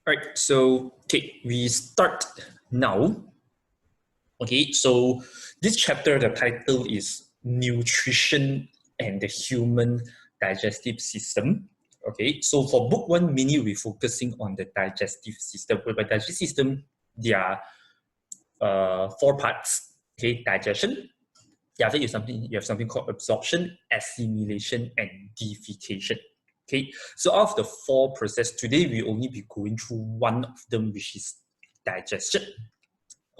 Right, so okay, we start now. Okay, so this chapter, the title is Nutrition and the Human Digestive System. Okay, so for book one, mainly we're focusing on the digestive system. By digestive system, there are four parts. Okay, digestion. After you have something called absorption, assimilation, and defecation. Okay, so out of the four processes, today we only be going through one of them, which is digestion.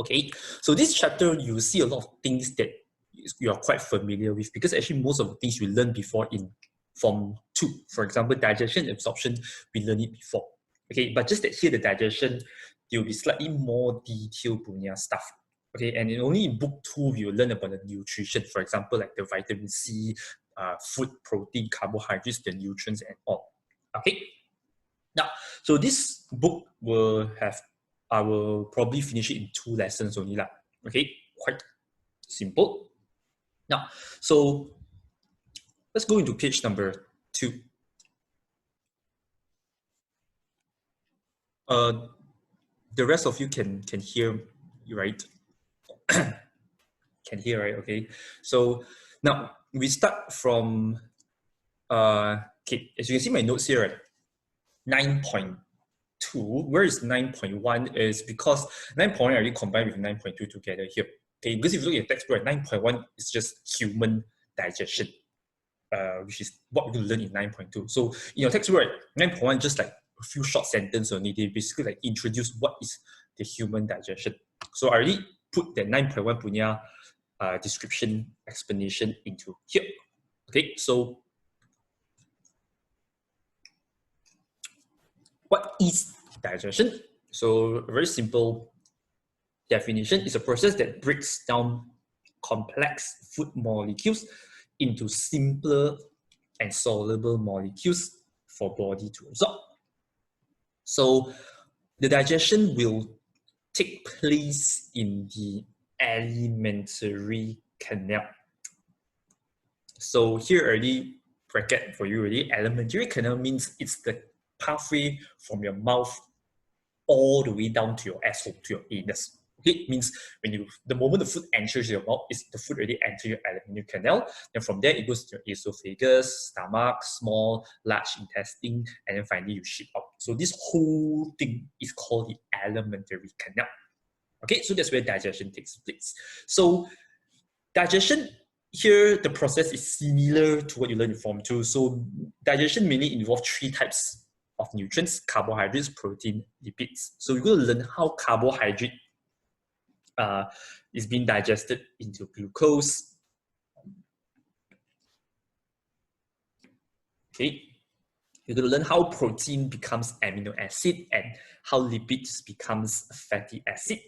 Okay, so this chapter you see a lot of things that you are quite familiar with, because actually most of the things we learned before in Form 2, for example, digestion and absorption, we learned it before. Okay, but just that here the digestion, there will be slightly more detailed stuff. Okay, and only in book 2 we will learn about the nutrition, for example, like the vitamin C, food, protein, carbohydrates, the nutrients and all. Okay, now, so this book will have, I will probably finish it in 2 lessons only lah. Okay, quite simple. Now, so let's go into page number 2. The rest of you can hear, right? Can hear, right? Okay. So now we start from okay, as you can see my notes here, right? 9.2. Where is 9.1 is because 9.1 already combined with 9.2 together here. Okay, because if you look at the textbook, 9.1 is just human digestion, which is what we're going to learn in 9.2. So in your textbook, 9.1 just like a few short sentences only. They basically like introduce what is the human digestion. So I already put the 9.1 punya description explanation into here. Okay, so what is digestion? So a very simple definition is a process that breaks down complex food molecules into simpler and soluble molecules for body to absorb. So the digestion will take place in the alimentary canal. So here already, bracket for you already, alimentary canal means it's the pathway from your mouth all the way down to your asshole, to your anus. Okay, it means when the moment the food enters your mouth, the food already enters your alimentary canal. Then from there, it goes to your esophagus, stomach, small, large intestine, and then finally you shit out. So this whole thing is called the alimentary canal. Okay, so that's where digestion takes place. So digestion, here the process is similar to what you learned in Form 2. So digestion mainly involves 3 types of nutrients: carbohydrates, protein, lipids. So we're going to learn how carbohydrate is being digested into glucose. Okay, you're going to learn how protein becomes amino acid and how lipids becomes fatty acid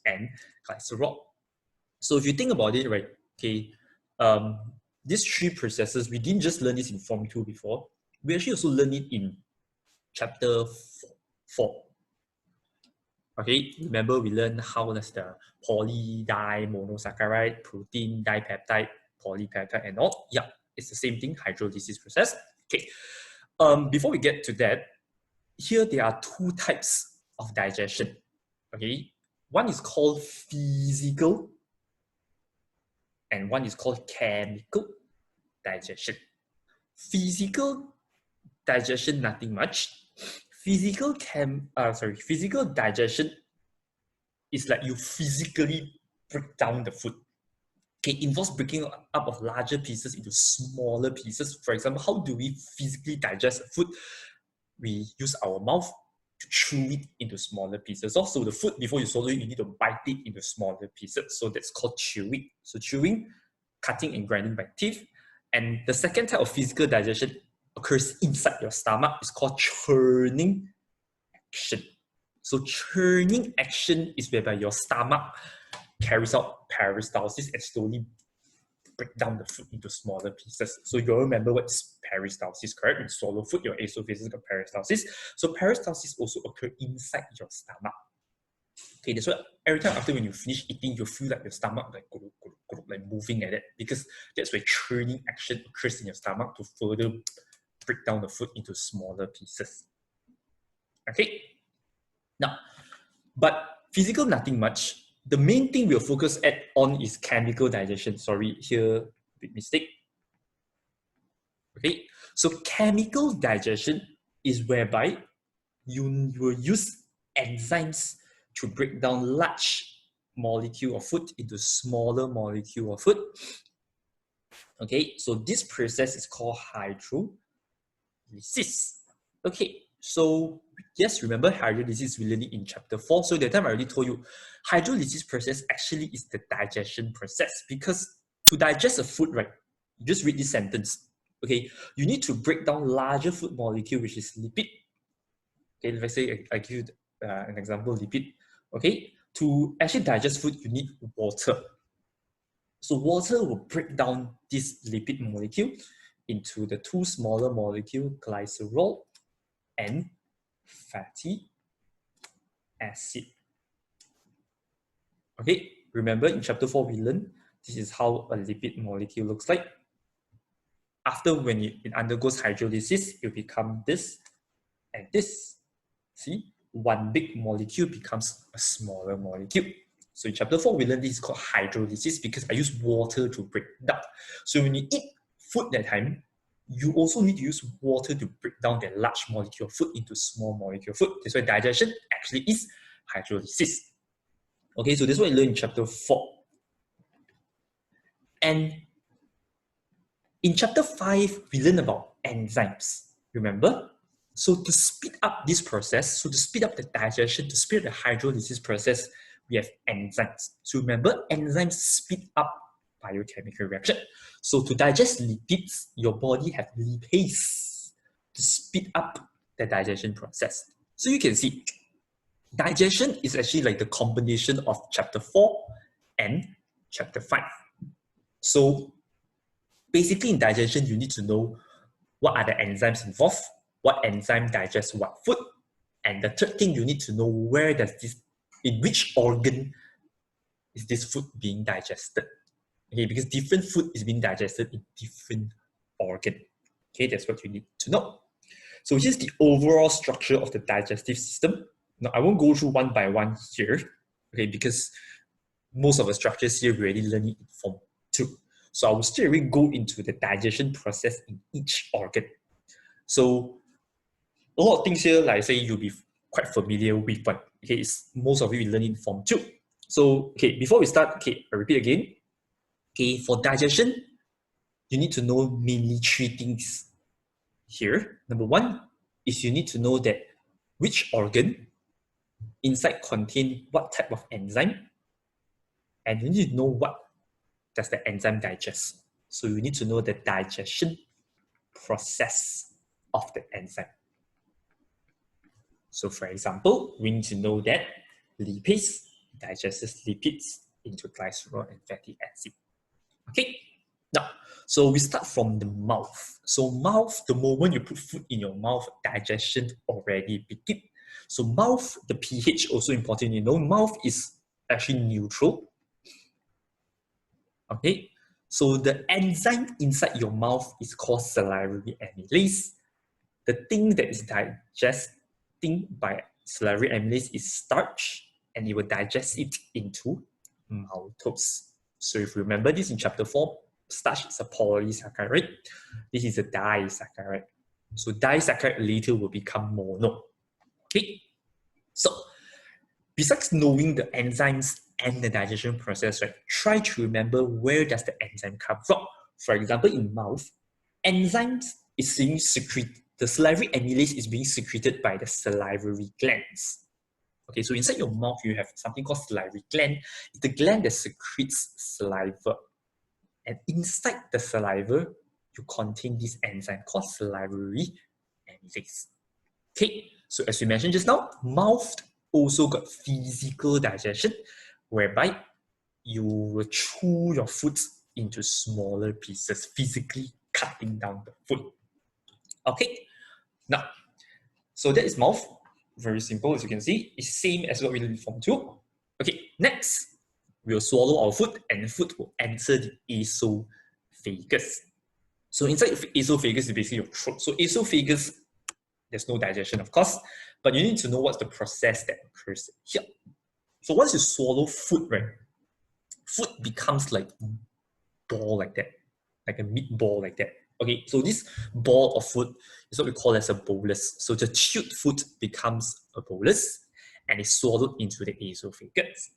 and glycerol. So if you think about it, right, okay, these 3 processes, we didn't just learn this in Form 2 before. We actually also learned it in Chapter 4. Okay, remember we learned how does the polydi-monosaccharide, protein, dipeptide, polypeptide and all. Yeah, it's the same thing, hydrolysis process. Okay, before we get to that, here there are 2 types of digestion. Okay, one is called physical and one is called chemical digestion. Physical digestion, nothing much. Physical digestion is like you physically break down the food. Okay, it involves breaking up of larger pieces into smaller pieces. For example, how do we physically digest food? We use our mouth to chew it into smaller pieces. Also, the food, before you swallow it, you need to bite it into smaller pieces. So that's called chewing. So chewing, cutting and grinding by teeth. And the second type of physical digestion occurs inside your stomach. It's called churning action. So churning action is whereby your stomach carries out peristalsis and slowly break down the food into smaller pieces. So you'll remember what's peristalsis, correct? When you swallow food, your esophagus got peristalsis. So peristalsis also occurs inside your stomach. Okay, that's why every time after when you finish eating, you feel like your stomach like moving at it, because that's where churning action occurs in your stomach to further break down the food into smaller pieces. Okay. Now, but physical, nothing much. The main thing we'll focus on is chemical digestion. Sorry, here, big mistake. Okay, so chemical digestion is whereby you will use enzymes to break down large molecule of food into smaller molecule of food. Okay, so this process is called hydrolysis. Okay, so yes, remember hydrolysis we learned it in chapter 4. So that time I already told you, hydrolysis process actually is the digestion process, because to digest a food, right, you just read this sentence. Okay, you need to break down larger food molecule, which is lipid. Okay, let's say I give you an example, lipid. Okay, to actually digest food, you need water. So water will break down this lipid molecule into the two smaller molecule, glycerol and fatty acid. Okay, remember in chapter 4 we learned this is how a lipid molecule looks like. After when it undergoes hydrolysis, it will become this and this. See, one big molecule becomes a smaller molecule. So in chapter 4, we learned this is called hydrolysis because I use water to break down. So when you eat food that time, you also need to use water to break down the large molecule of food into small molecule of food. That's why digestion actually is hydrolysis. Okay, so this is what we learned in chapter 4. And in chapter 5, we learned about enzymes. Remember? So to speed up this process, so to speed up the digestion, to speed up the hydrolysis process, we have enzymes. So remember, enzymes speed up biochemical reaction. So to digest lipids, your body has lipase to speed up the digestion process. So you can see, digestion is actually like the combination of chapter 4 and chapter 5. So basically in digestion, you need to know what are the enzymes involved, what enzyme digests what food, and the third thing you need to know, where does this, in which organ is this food being digested? Okay, because different food is being digested in different organ. Okay, that's what you need to know. So here's the overall structure of the digestive system. Now I won't go through one by one here, okay, because most of the structures here we already learned in Form 2. So I will straight away go into the digestion process in each organ. So a lot of things here, like I say, you'll be quite familiar with, but okay, it's most of you learn in Form 2. So okay, before we start, okay, I repeat again. Okay, for digestion, you need to know mainly 3 things here. Number 1 is you need to know that which organ inside contain what type of enzyme, and you need to know what does the enzyme digest. So you need to know the digestion process of the enzyme. So for example, we need to know that lipase digests lipids into glycerol and fatty acid. Okay, now, so we start from the mouth. So mouth, the moment you put food in your mouth, digestion already begin. So mouth, the pH also important. You know, mouth is actually neutral. Okay, so the enzyme inside your mouth is called salivary amylase. The thing that is digesting by salivary amylase is starch, and it will digest it into maltose. So if you remember this in chapter 4, starch is a polysaccharide. This is a disaccharide. So disaccharide later will become mono. Okay. So besides knowing the enzymes and the digestion process, right, try to remember where does the enzyme come from. For example, in mouth, enzymes is being secreted. The salivary amylase is being secreted by the salivary glands. Okay, so inside your mouth, you have something called salivary gland. It's the gland that secretes saliva. And inside the saliva, you contain this enzyme called salivary amylase. Okay, so as we mentioned just now, mouth also got physical digestion, whereby you will chew your food into smaller pieces, physically cutting down the food. Okay, now, so that is mouth. Very simple, as you can see. It's same as what we did in Form 2. Okay, next, we'll swallow our food and food will enter the esophagus. So inside esophagus is basically your throat. So esophagus There's no digestion, of course, but you need to know what's the process that occurs here. So once you swallow food, right, food becomes like ball like that, like a meatball like that. Okay, so this ball of food is what we call as a bolus. So the chewed food becomes a bolus and is swallowed into the esophagus.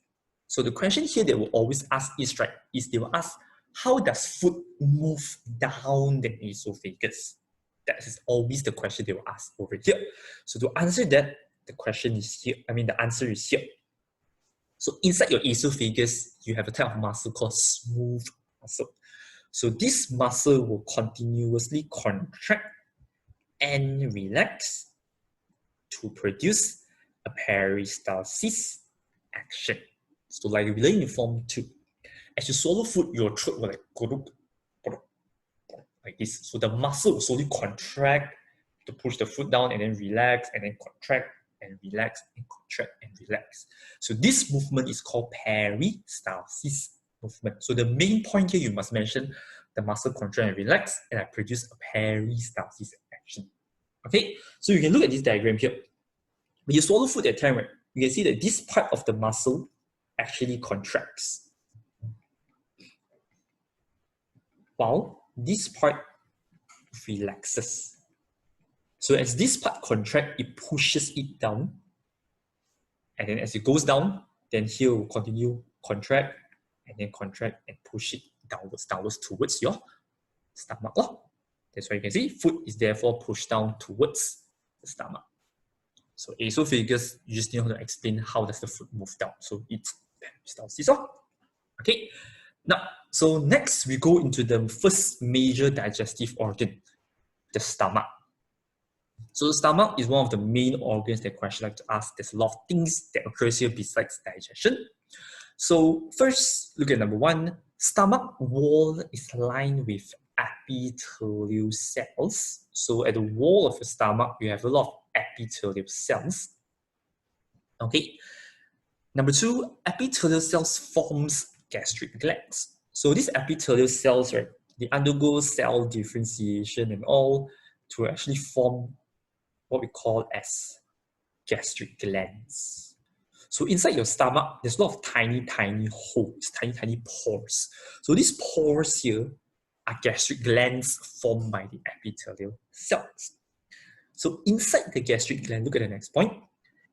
So the question here they will always ask is, right, is they will ask, how does food move down the esophagus? That is always the question they will ask over here. So to answer that, the question is here. The answer is here. So inside your esophagus, you have a type of muscle called smooth muscle. So this muscle will continuously contract and relax to produce a peristalsis action. So like we learned in Form 2, as you swallow food, your throat will like this. So the muscle will slowly contract to push the food down and then relax and then contract and relax and contract and relax. So this movement is called peristalsis movement. So the main point here, you must mention the muscle contract and relax, and I produce a peristalsis action. Okay, so you can look at this diagram here. When you swallow food at time, right, you can see that this part of the muscle actually contracts, while this part relaxes. So as this part contracts, it pushes it down, and then as it goes down, then here will continue contract and then contract and push it downwards towards your stomach. That's why you can see food is therefore pushed down towards the stomach. So esophagus, you just need to explain how does the food move down. So it's peristalsis. Okay. Now, so next we go into the first major digestive organ, the stomach. So the stomach is one of the main organs that question like to ask. There's a lot of things that occurs here besides digestion. So first, look at number 1. Stomach wall is lined with epithelial cells. So at the wall of the stomach, you have a lot of epithelial cells. Okay. Number 2, epithelial cells forms gastric glands. So these epithelial cells, right, they undergo cell differentiation and all to actually form what we call as gastric glands. So inside your stomach, there's a lot of tiny holes, tiny pores. So these pores here are gastric glands formed by the epithelial cells. So inside the gastric gland, look at the next point.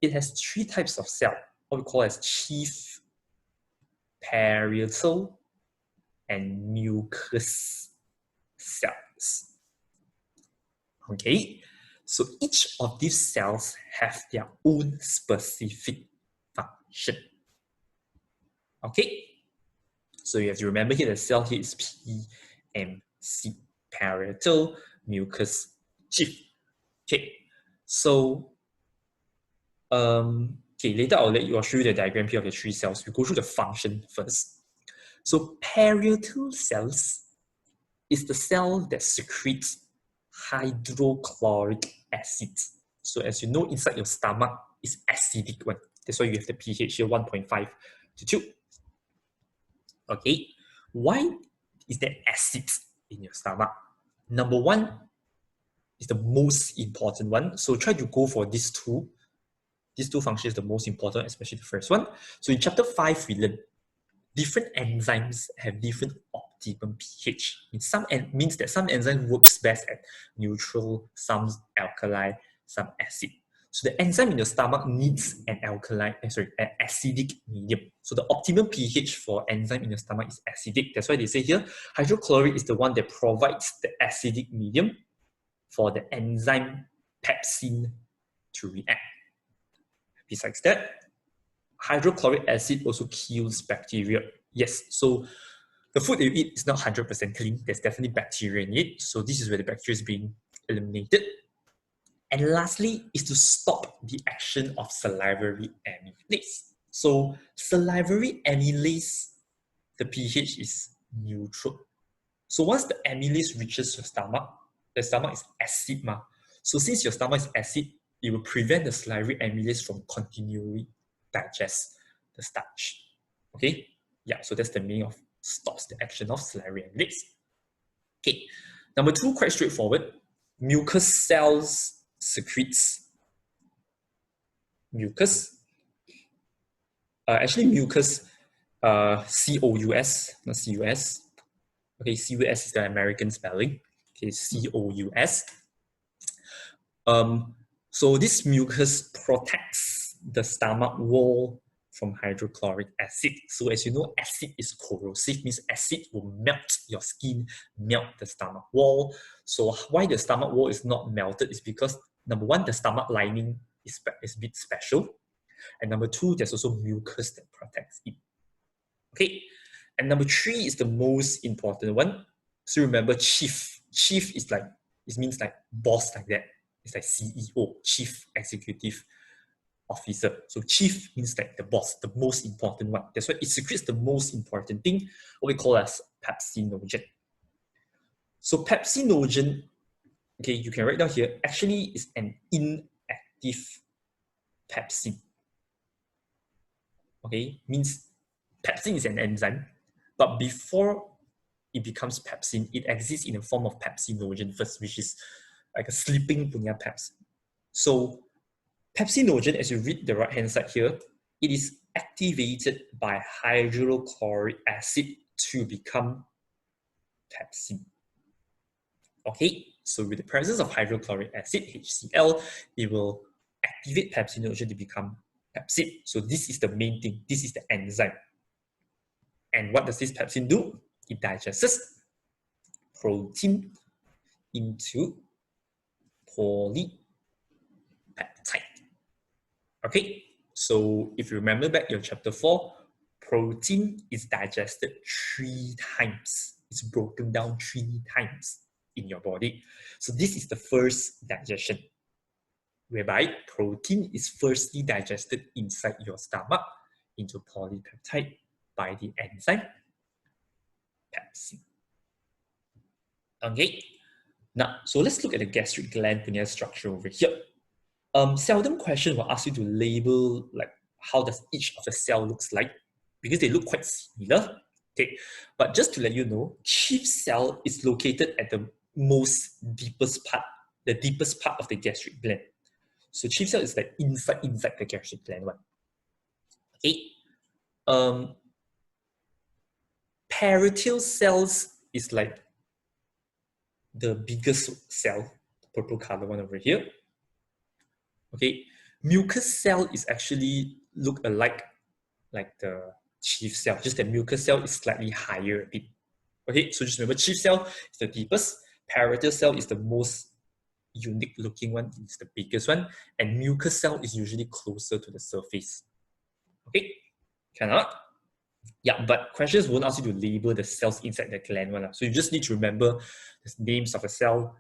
It has 3 types of cell, what we call as chief, parietal, and mucous cells. Okay, so each of these cells have their own specific function. Okay, so you have to remember here the cell here is PMC, parietal, mucous, chief. Okay, so later I'll show you the diagram here of the 3 cells. We go through the function first. So parietal cells is the cell that secretes hydrochloric acid. So as you know, inside your stomach is acidic one. That's why you have the pH here 1.5 to 2. Okay, why is there acid in your stomach? Number 1 is the most important one. So try to go for these two. These 2 functions is the most important, especially the first one. So in chapter 5, we learned different enzymes have different optimum pH. Means that some enzyme works best at neutral, some alkali, some acid. So the enzyme in your stomach needs an acidic medium. So the optimum pH for enzyme in your stomach is acidic. That's why they say here, hydrochloric is the one that provides the acidic medium for the enzyme pepsin to react. Besides that, hydrochloric acid also kills bacteria. Yes, so the food that you eat is not 100% clean. There's definitely bacteria in it. So this is where the bacteria is being eliminated. And lastly is to stop the action of salivary amylase. So salivary amylase, the pH is neutral. So once the amylase reaches your stomach, the stomach is acid. So since your stomach is acid, it will prevent the salivary amylase from continually digest the starch. Okay? Yeah, so that's the meaning of stops the action of salivary amylase. Okay, number 2, quite straightforward. Mucous cells secretes mucus. Actually, mucus, C-O-U-S, not C-U-S. Okay, C-U-S is the American spelling. Okay, C-O-U-S. So this mucus protects the stomach wall from hydrochloric acid. So as you know, acid is corrosive, means acid will melt your skin, melt the stomach wall. So why the stomach wall is not melted is because, number one, the stomach lining is a bit special. And number two, there's also mucus that protects it. Okay, and number three is the most important one. So remember, chief. Chief is like, it means like boss, like that. It's like CEO, Chief Executive Officer. So chief means like the boss, the most important one. That's why it secretes the most important thing, what we call as pepsinogen. So pepsinogen, okay, you can write down here, actually is an inactive pepsin. Okay, means pepsin is an enzyme, but before it becomes pepsin, it exists in the form of pepsinogen first, which is like a sleeping punya pepsin. So pepsinogen, as you read the right-hand side here, it is activated by hydrochloric acid to become pepsin. Okay, so with the presence of hydrochloric acid, HCl, it will activate pepsinogen to become pepsin. So this is the main thing. This is the enzyme. And what does this pepsin do? It digests protein into polypeptide. Okay, so if you remember back your chapter 4, protein is digested 3 times. It's broken down 3 times in your body. So this is the first digestion, whereby protein is firstly digested inside your stomach into polypeptide by the enzyme pepsin. Okay, now, so let's look at the gastric gland punya structure over here. Seldom question will ask you to label like how does each of the cell looks like, because they look quite similar. Okay, but just to let you know, chief cell is located at the deepest part of the gastric gland. So chief cell is like inside the gastric gland one. Okay, parietal cells is like the biggest cell, purple color one over here. Okay, mucus cell is actually look alike like the chief cell, just the mucus cell is slightly higher a bit. Okay, so just remember, chief cell is the deepest, parietal cell is the most unique looking one, it's the biggest one, and mucus cell is usually closer to the surface. Okay, cannot? Yeah, but questions won't ask you to label the cells inside the gland one. So you just need to remember the names of a cell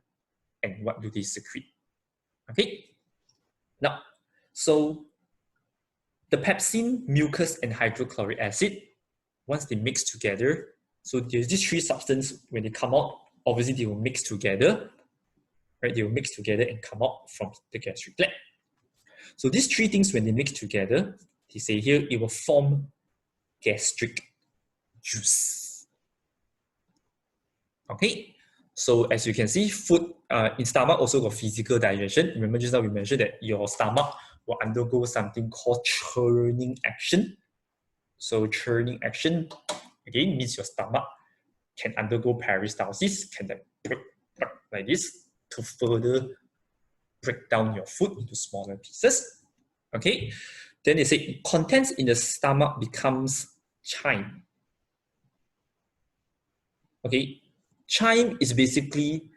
and what do they secrete. Okay, now, so the pepsin, mucus, and hydrochloric acid, once they mix together, so there's these 3 substances, when they come out, obviously they will mix together, right? They will mix together and come out from the gastric gland. So these 3 things, when they mix together, they say here, it will form gastric juice. Okay, so as you can see, food in stomach also got physical digestion. Remember just now we mentioned that your stomach will undergo something called churning action. So churning action, again, means your stomach can undergo peristalsis, can like this, to further break down your food into smaller pieces. Okay, then they say contents in the stomach becomes chyme. Okay, chyme is basically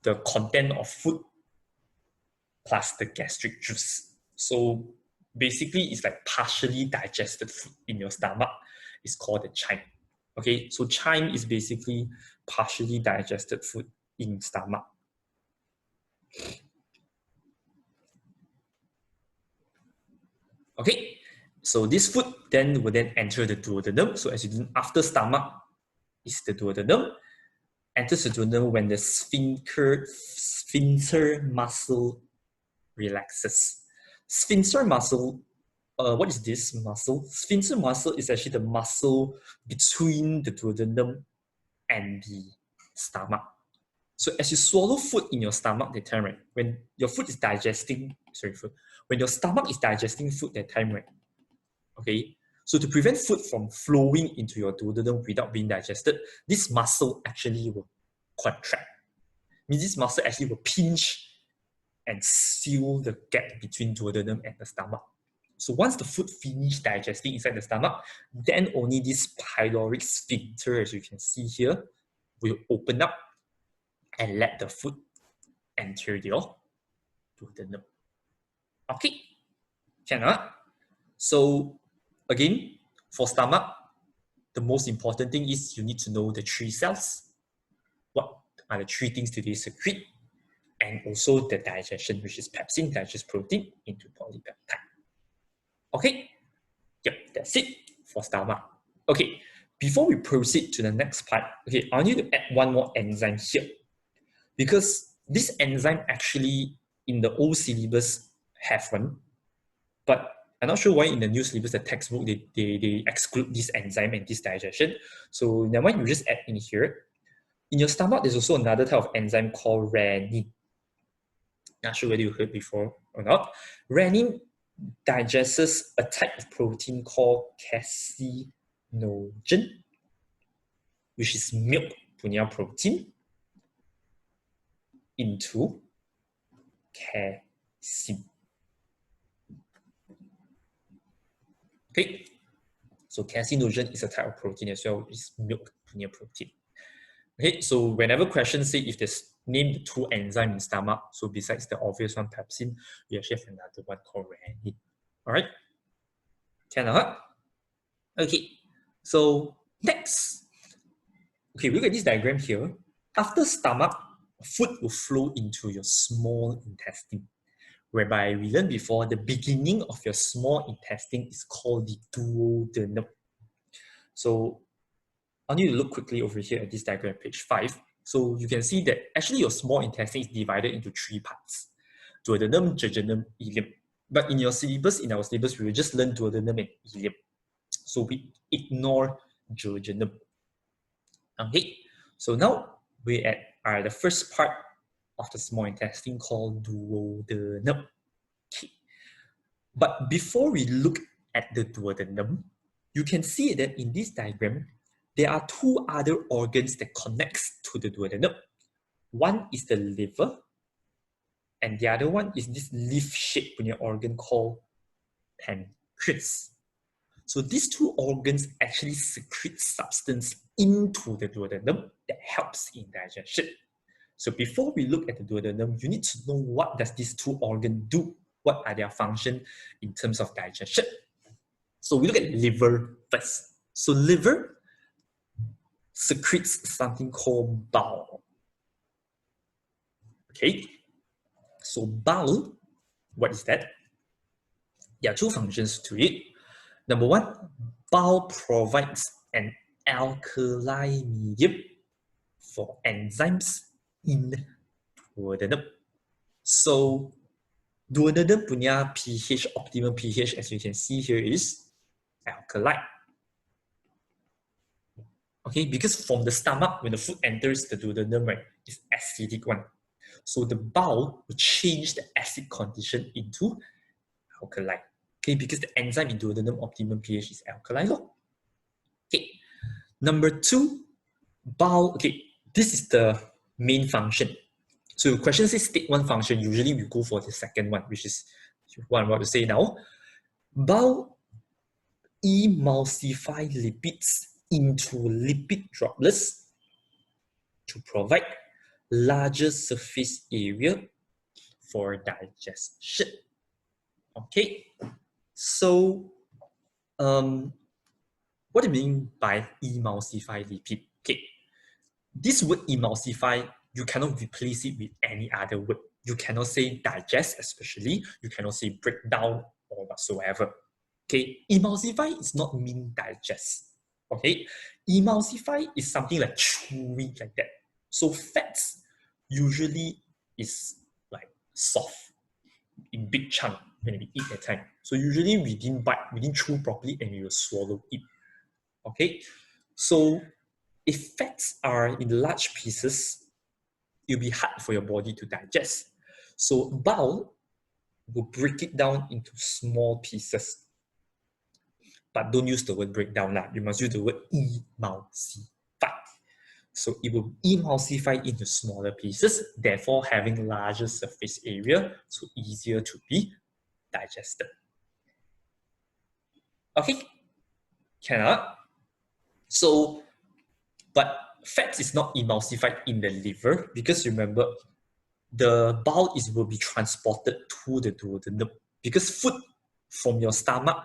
the content of food plus the gastric juice. So basically, it's like partially digested food in your stomach. It's called the chyme. Okay, so chyme is basically partially digested food in stomach. Okay, so this food then will then enter the duodenum. So as you know, after stomach is the duodenum. Enters the duodenum when the sphincter muscle relaxes. Sphincter muscle, what is this muscle? Sphincter muscle is actually the muscle between the duodenum and the stomach. So as you swallow food in your stomach that time, right, when your food is digesting, when your stomach is digesting food that time, right, okay, so to prevent food from flowing into your duodenum without being digested, this muscle actually will contract. Means this muscle actually will pinch and seal the gap between duodenum and the stomach. So once the food finishes digesting inside the stomach, then only this pyloric sphincter, as you can see here, will open up and let the food enter your duodenum. Okay, cannot. So again, for stomach, the most important thing is you need to know the 3 cells. What are the 3 things that they secrete? And also the digestion, which is pepsin, digest protein into polypeptide. Okay, yep, that's it for stomach. Okay, before we proceed to the next part, okay, I need to add one more enzyme here. Because this enzyme actually in the old syllabus have one, but I'm not sure why in the new syllabus, the textbook, they exclude this enzyme and this digestion. So never mind, you just add in here. In your stomach, there's also another type of enzyme called renin. Not sure whether you heard before or not. Renin digests a type of protein called casinogen, which is milk punya protein, into casein. Okay, so casinogen is a type of protein as well, it's milk punya protein. Okay, so whenever questions say if there's name the 2 enzymes in stomach, so besides the obvious one, pepsin, we actually have another one called renin. All right, can I? Okay, so next, okay, look at this diagram here. After stomach, food will flow into your small intestine, whereby we learned before the beginning of your small intestine is called the duodenum. So I need to look quickly over here at this diagram, page 5. So you can see that actually your small intestine is divided into 3 parts: duodenum, jejunum, ileum. But in your syllabus, in our syllabus, we will just learn duodenum and ileum. So we ignore jejunum. Okay, so now we're at the first part of the small intestine called duodenum. Okay. But before we look at the duodenum, you can see that in this diagram, there are 2 other organs that connects to the duodenum. One is the liver, and the other one is this leaf-shaped organ called pancreas. So these 2 organs actually secrete substance into the duodenum that helps in digestion. So before we look at the duodenum, you need to know what does these 2 organs do, what are their functions in terms of digestion. So we look at liver first. So liver secretes something called bile. Okay, so bile, what is that? There are 2 functions to it. Number 1, bile provides an alkali medium for enzymes in duodenum. So duodenum punya pH, optimum pH, as you can see here, is alkaline. Okay, because from the stomach, when the food enters the duodenum, right, it's acidic one. So the bile will change the acid condition into alkaline. Okay, because the enzyme in duodenum optimum pH is alkaline. Okay, number 2, bile. Okay, this is the main function. So the question says state 1 function. Usually we go for the second one, which is what I'm about to say now. Bile emulsify lipids into lipid droplets to provide larger surface area for digestion. Okay, so what do you mean by emulsify lipid? Okay, this word emulsify, you cannot replace it with any other word. You cannot say digest, especially. You cannot say break down or whatsoever. Okay, emulsify is not mean digest. Okay, emulsify is something like chewy, like that. So fats usually is like soft in big chunk when we eat that time. So usually we didn't bite, we didn't chew properly, and we will swallow it. Okay, so if fats are in large pieces, it'll be hard for your body to digest. So bowel will break it down into small pieces. But don't use the word breakdown lah. You must use the word emulsify. So it will emulsify into smaller pieces, therefore having larger surface area, so easier to be digested. Okay, cannot. So, but fats is not emulsified in the liver because remember, the bowel will be transported to the duodenum because food from your stomach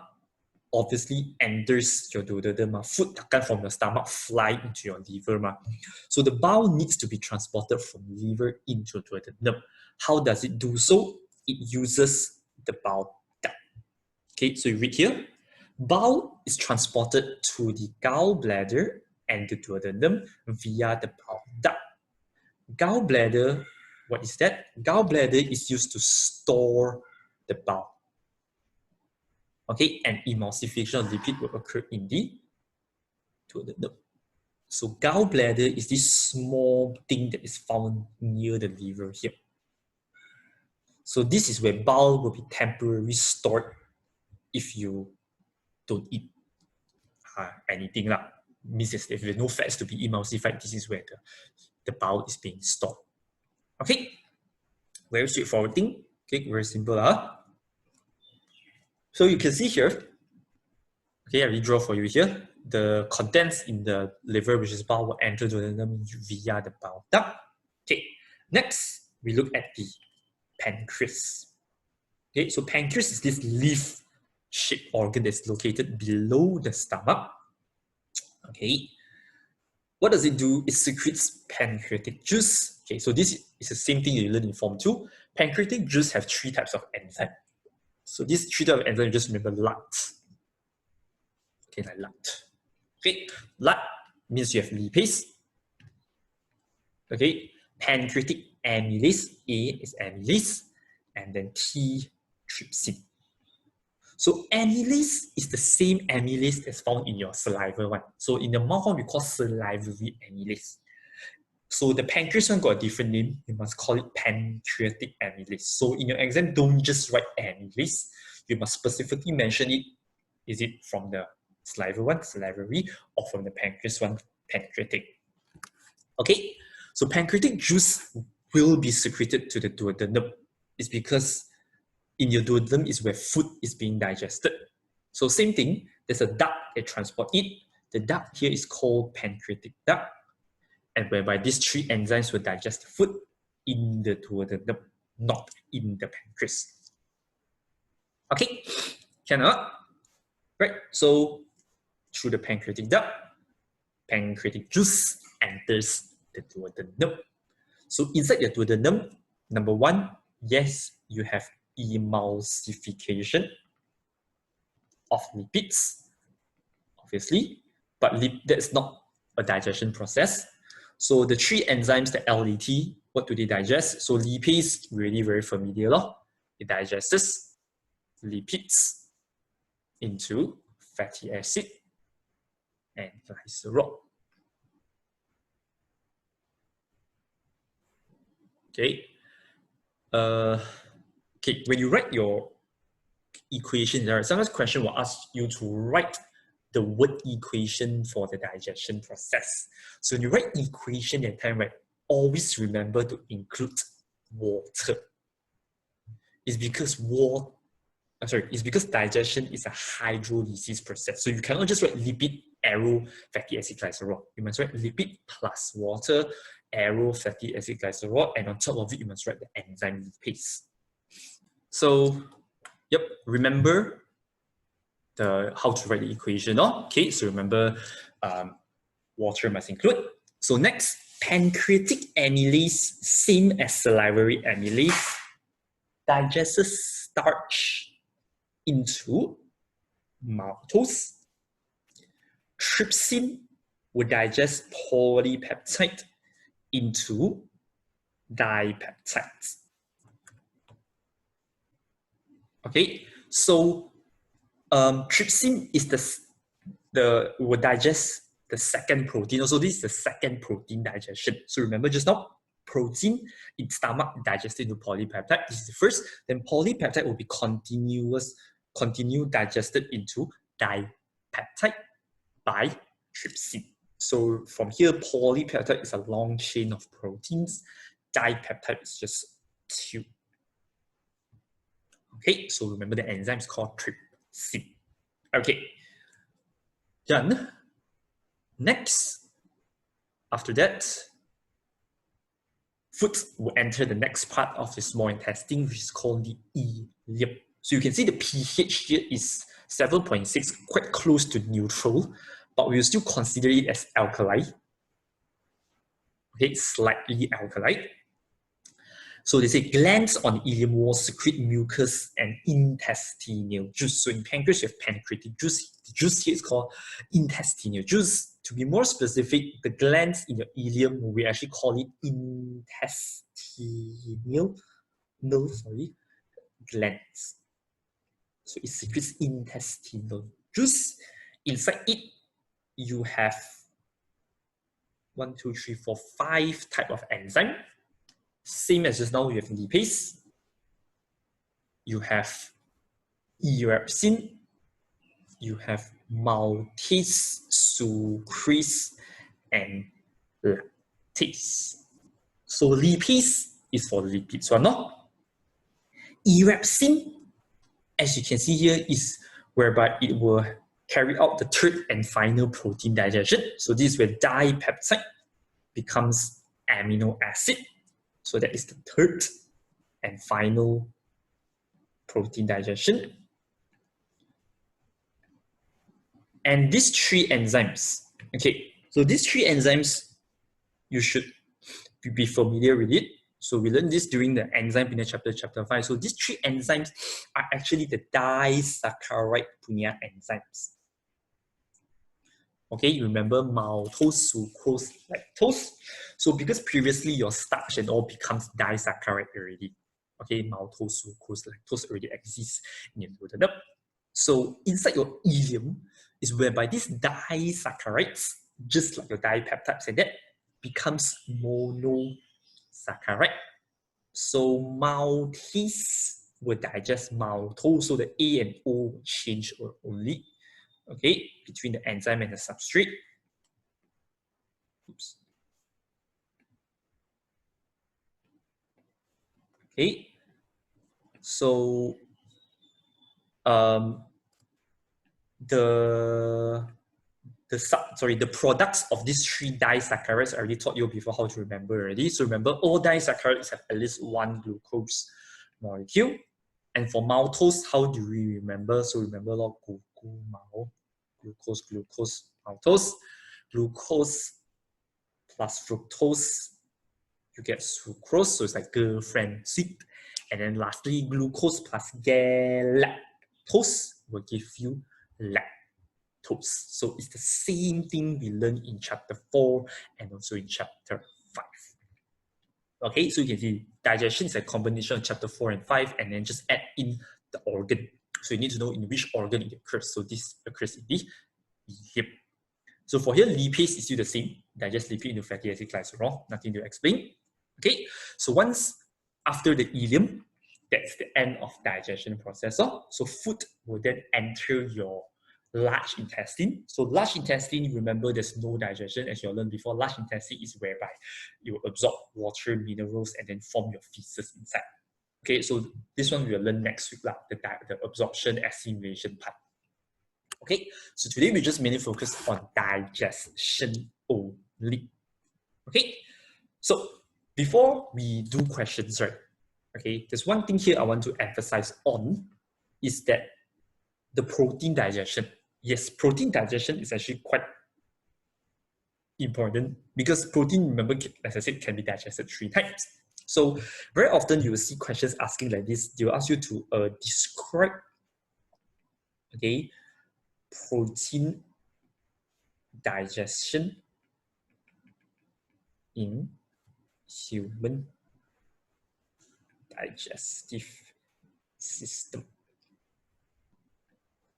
obviously enters your duodenum. Food takkan from your stomach fly into your liver. So the bowel needs to be transported from liver into duodenum. How does it do so? It uses the bowel duct. Okay, so you read here. Bowel is transported to the gallbladder and the duodenum via the bowel duct. Gallbladder, what is that? Gallbladder is used to store the bowel. Okay, and emulsification of lipid will occur in the duodenum. So gallbladder is this small thing that is found near the liver here. So this is where bowel will be temporarily stored if you don't eat anything lah. Means if there's no fats to be emulsified, this is where the bowel is being stored. Okay, very straightforward thing. Okay, very simple. So you can see here, okay, I redraw for you here. The contents in the liver, which is bowel, will enter the duodenum via the bowel duct. Okay, next we look at the pancreas. Okay, so pancreas is this leaf-shaped organ that's located below the stomach. Okay, what does it do? It secretes pancreatic juice. Okay, so this is the same thing you learn in Form 2. Pancreatic juice have 3 types of enzyme. So these 3 types of enzyme, just remember LUT. Okay, like LUT. Okay, LUT means you have lipase. Okay, pancreatic amylase, A is amylase, and then T, trypsin. So amylase is the same amylase as found in your saliva one. So in the mouth one, we call salivary amylase. So the pancreas one got a different name. You must call it pancreatic amylase. So in your exam, don't just write amylase. You must specifically mention it. Is it from the saliva one, salivary, or from the pancreas one, pancreatic? Okay, so pancreatic juice will be secreted to the duodenum. It's because in your duodenum is where food is being digested. So same thing, there's a duct that transports it. The duct here is called pancreatic duct, and whereby these 3 enzymes will digest the food in the duodenum, not in the pancreas. Okay, cannot? Right, so through the pancreatic duct, pancreatic juice enters the duodenum. So inside your duodenum, number 1, yes, you have emulsification of lipids, obviously, but that's not a digestion process. So the 3 enzymes, the LAT, what do they digest? So lipase, really very familiar. It digests lipids into fatty acid and glycerol. Okay. Okay, when you write your equation, sometimes question will ask you to write the word equation for the digestion process. So when you write equation at time, right, always remember to include water. It's because it's because digestion is a hydrolysis process. So you cannot just write lipid, arrow, fatty acid, glycerol. You must write lipid plus water, arrow, fatty acid, glycerol, and on top of it, you must write the enzyme lipase. So, yep, remember how to write the equation. Okay, so remember water must include. So next, pancreatic amylase, same as salivary amylase, digests starch into maltose. Trypsin will digest polypeptide into dipeptides. Okay, so trypsin is will digest the second protein. Also, this is the second protein digestion. So remember just now, protein in stomach digested into polypeptide. This is the first. Then polypeptide will be continue digested into dipeptide by trypsin. So from here, polypeptide is a long chain of proteins. Dipeptide is just two. Okay, so remember the enzyme is called trypsin. Okay, done. Next, after that, food will enter the next part of the small intestine, which is called the ileum. So you can see the pH here is 7.6, quite close to neutral, but we'll still consider it as alkali. Okay, slightly alkali. So they say glands on the ileum wall secrete mucus and intestinal juice. So in pancreas, you have pancreatic juice. The juice here is called intestinal juice. To be more specific, the glands in your ileum, we actually call it intestinal glands. So it secretes intestinal juice. Inside it, you have 5 type of enzyme. Same as just now, you have lipase, you have erepsin, you have maltase, sucrase, and lactase. So lipase is for lipids, so no. Erepsin, as you can see here, is whereby it will carry out the third and final protein digestion. So this is where dipeptide becomes amino acid. So that is the third and final protein digestion. And these three enzymes, okay, so these three enzymes, you should be familiar with it. So we learned this during the enzyme punya chapter 5. So these three enzymes are actually the disaccharide punya enzymes. Okay, you remember maltose, sucrose, lactose. So because previously your starch and all becomes disaccharide already. Okay, maltose, sucrose, lactose already exists in your duodenum. So inside your ileum is whereby these disaccharides, just like your dipeptides and that, becomes monosaccharide. So maltase will digest maltose, so the A and O change only. Okay, between the enzyme and the substrate. Oops. Okay, so the products of these three disaccharides, I already taught you before how to remember already. So remember, all disaccharides have at least one glucose molecule. And for maltose, how do we remember? So remember, glucose, maltose. Glucose plus fructose, you get sucrose, so it's like girlfriend sweet. And then lastly, glucose plus galactose will give you lactose. So it's the same thing we learned in chapter 4 and also in chapter 5. Okay, so you can see digestion is a combination of chapter 4 and 5, and then just add in the organ. So you need to know in which organ it occurs. So this occurs in the hip. So for here, lipase is still the same. Digest lipid into fatty acid glycerol. Nothing to explain. Okay, so once after the ileum, that's the end of digestion process. So food will then enter your large intestine. So large intestine, remember there's no digestion, as you learned before. Large intestine is whereby you absorb water, minerals, and then form your feces inside. Okay, so this one we'll learn next week, the absorption assimilation part. Okay, so today we just mainly focus on digestion only. Okay, so before we do questions, right? Okay, there's one thing here I want to emphasize on is that the protein digestion. Yes, protein digestion is actually quite important because protein, remember, as I said, can be digested 3 times. So very often you will see questions asking like this. They will ask you to describe, okay, protein digestion in human digestive system.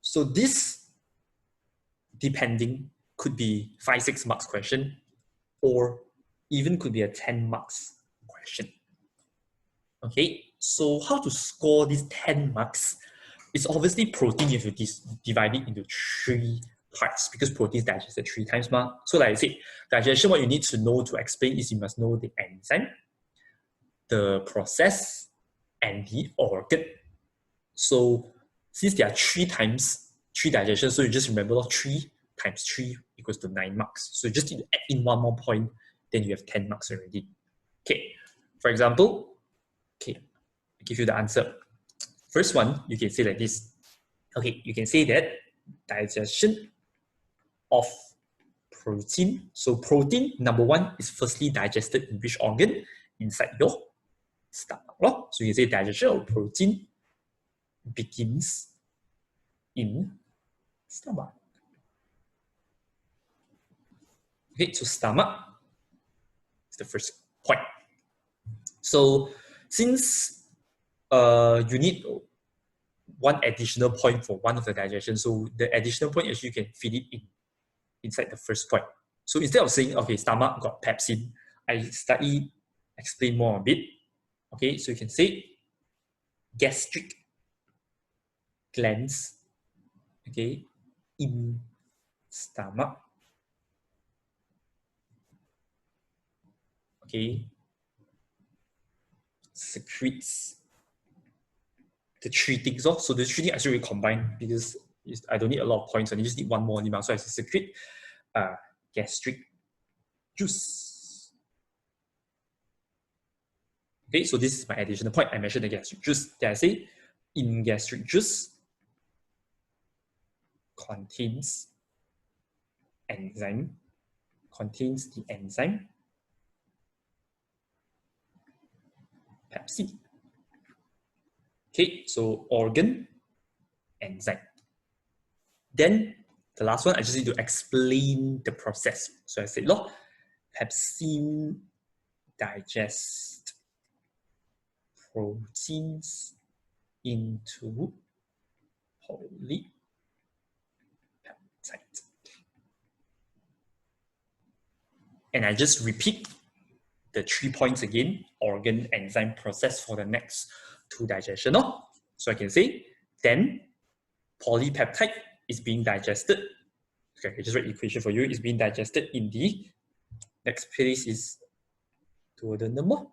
So this, depending, could be 5-6 marks question, or even could be a 10 marks question. Okay, so how to score these 10 marks? It's obviously protein, you have to divide it into 3 parts because protein is digested 3 times. So like I said, digestion, what you need to know to explain is you must know the enzyme, the process, and the organ. So since there are 3 times 3 digestion, so you just remember 3 times 3 equals to 9 marks. So you just need to add in 1 more point, then you have 10 marks already. Okay, for example, okay, I'll give you the answer. First one, you can say like this. Okay, you can say that digestion of protein. So protein, number 1, is firstly digested in which organ? Inside your stomach. So you say digestion of protein begins in stomach. Okay, so stomach is the first point. So since you need 1 additional point for one of the digestion, so the additional point actually you can fit it inside the first point. So instead of saying, okay, stomach got pepsin, I slightly explain more a bit. Okay, so you can say gastric glands, okay, in stomach, okay, secretes the 3 things. So the 3 things actually combine because I don't need a lot of points, I just need 1 more only. So I secrete gastric juice. Okay, so this is my additional point. I mentioned the gastric juice. Then I say in gastric juice contains the enzyme pepsin. Okay, so organ, enzyme. Then the last one, I just need to explain the process. So I said, look, pepsin digest proteins into polypeptide. And I just repeat the 3 points again, organ, enzyme, process for the next 2 digestion. So I can say, then polypeptide is being digested. Okay, I just write the equation for you. It's being digested in the next place is duodenum.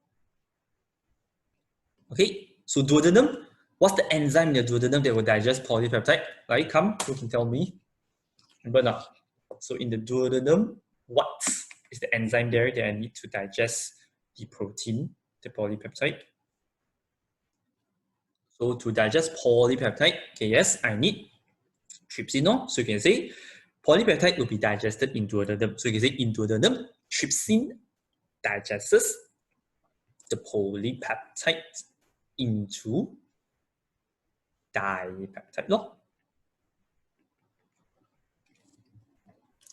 Okay, so duodenum, what's the enzyme in the duodenum that will digest polypeptide? Right, come, who can tell me? Remember now. So in the duodenum, what is the enzyme there that I need to digest the protein, the polypeptide? So to digest polypeptide, okay, yes, I need trypsin. So you can say polypeptide will be digested in duodenum. So you can say in duodenum, trypsin digests the polypeptide into dipeptide.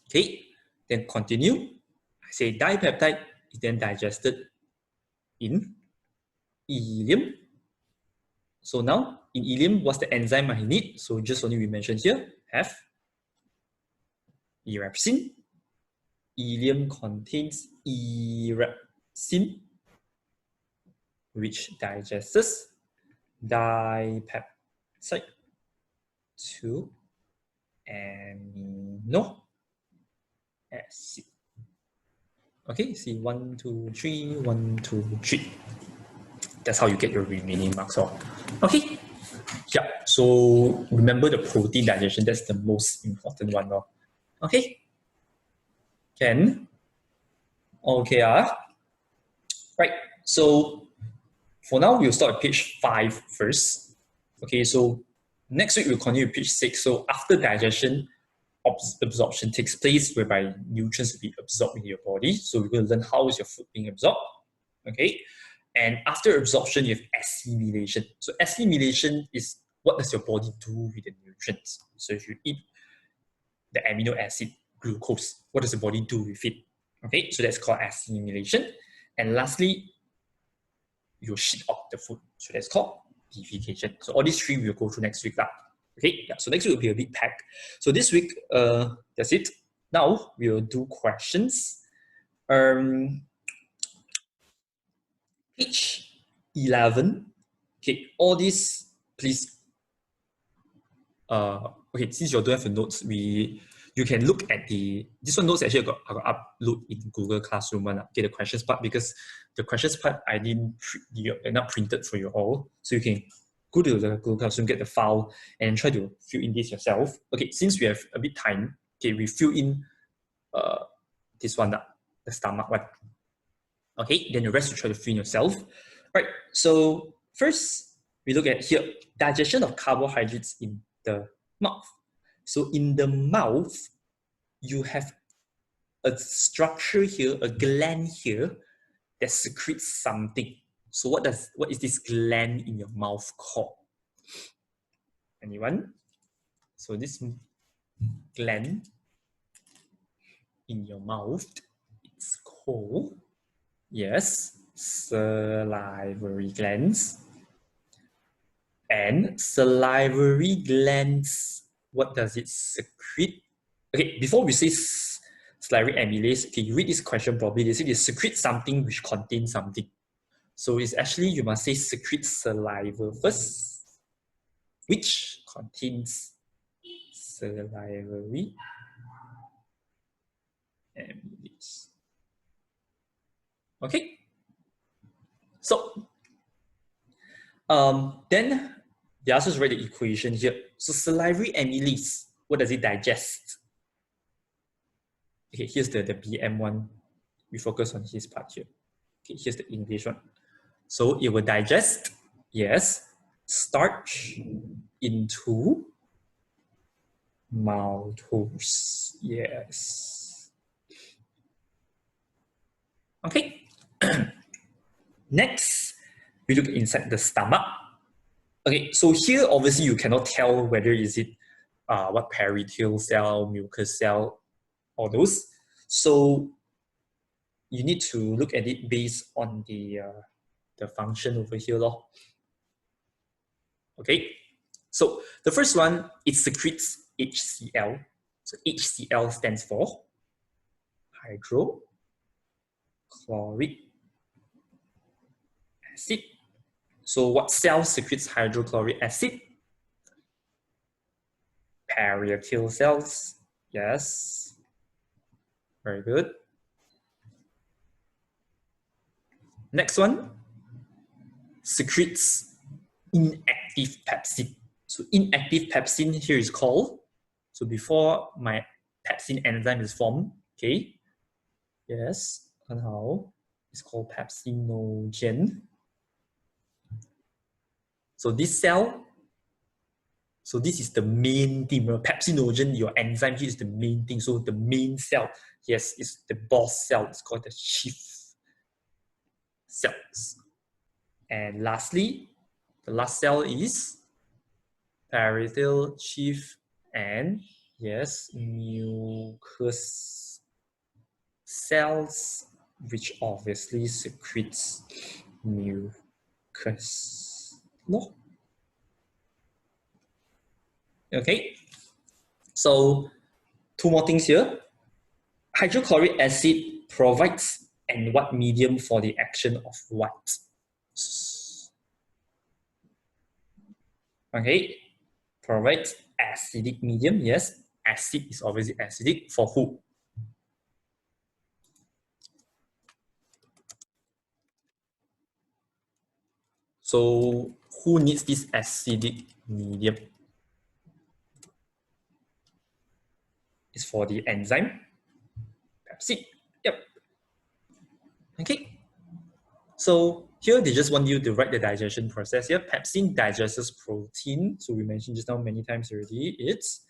Okay, then continue. I say dipeptide is then digested in ileum. So now in ileum, what's the enzyme I need? So just only we mentioned here, have erepsin. Ileum contains erepsin, which digests dipeptide to amino acid. Okay, see 1, 2, 3, 1, 2, 3. That's how you get your remaining marks. Okay, yeah, so remember the protein digestion, that's the most important one. Okay, can? Okay, right, so for now, we'll start at page 5 first. Okay, so next week we'll continue with page 6. So after digestion, absorption takes place whereby nutrients will be absorbed in your body. So we're going to learn how is your food being absorbed. Okay, and after absorption, you have assimilation. So assimilation is what does your body do with the nutrients. So if you eat the amino acid glucose, what does the body do with it? Okay, so that's called assimilation. And lastly, you shit off the food. So that's called defecation. So all these 3 we'll go through next week. Okay, yeah, so next week will be a big pack. So this week, that's it. Now we'll do questions. Page 11. Okay, all these, please. Okay, since you don't have the notes, you can look at this one notes actually I got upload in Google Classroom one. Okay, the questions part, because the questions part I didn't not printed for you all, so you can go to the Google Classroom, get the file, and try to fill in this yourself. Okay, since we have a bit time, okay, we fill in this one, the stomach one. Okay, then the rest you try to fill in yourself. Right, so first we look at here, digestion of carbohydrates in the mouth. So in the mouth, you have a structure here, a gland here that secretes something. So what is this gland in your mouth called? Anyone? So this gland in your mouth, it's called, yes, salivary glands. And salivary glands, what does it secrete? Okay, before we say salivary amylase, okay, you read this question properly. They say they secrete something which contains something. So it's actually, you must say secrete saliva first, which contains salivary amylase. Okay. So then they also write the equation here. So salivary amylase, what does it digest? Okay, here's the BM one. We focus on his part here. Okay, here's the English one. So it will digest, yes, starch into maltose, yes. Okay. Next, we look inside the stomach. Okay, so here obviously you cannot tell whether is it what peritoneal cell, mucous cell, all those. So you need to look at it based on the function over here, lor. Okay, so the first one, it secretes HCl. So HCl stands for hydrochloric acid. So what cell secretes hydrochloric acid? Peritoneal cells. Yes. Very good. Next one, secretes inactive pepsin. So inactive pepsin here is called, so before my pepsin enzyme is formed, okay, yes, and how it's called pepsinogen. So this cell, so this is the main thing. Pepsinogen, your enzyme here is the main thing. So the main cell, yes, is the boss cell. It's called the chief cells. And lastly, the last cell is peritoneal chief and, yes, mucous cells, which obviously secretes mucus. No. Okay, so two more things here. Hydrochloric acid provides and what medium for the action of what? Okay, provides acidic medium. Yes, acid is obviously acidic. For who? So who needs this acidic medium? It's for the enzyme pepsin. Yep. Okay. So here they just want you to write the digestion process here. Pepsin digests protein. So we mentioned just now many times already. It's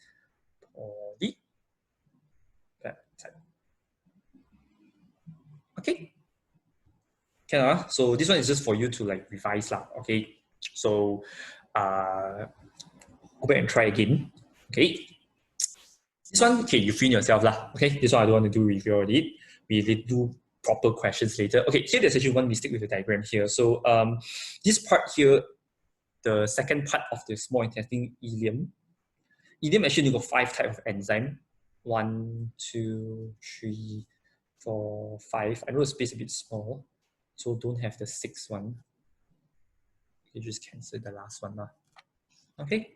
polypeptide. Okay. Okay, so this one is just for you to like revise lah. Okay. So go back and try again. Okay. This one, okay, you fill yourself lah. Okay. This one I don't want to do review already. We will do proper questions later. Okay, here there's actually one mistake with the diagram here. So this part here, the second part of the small intestine ileum. Ileum actually got 5 types of enzyme. 1, 2, 3, 4, 5. I know the space a bit small. So don't have the sixth one. You just cancel the last one. Okay.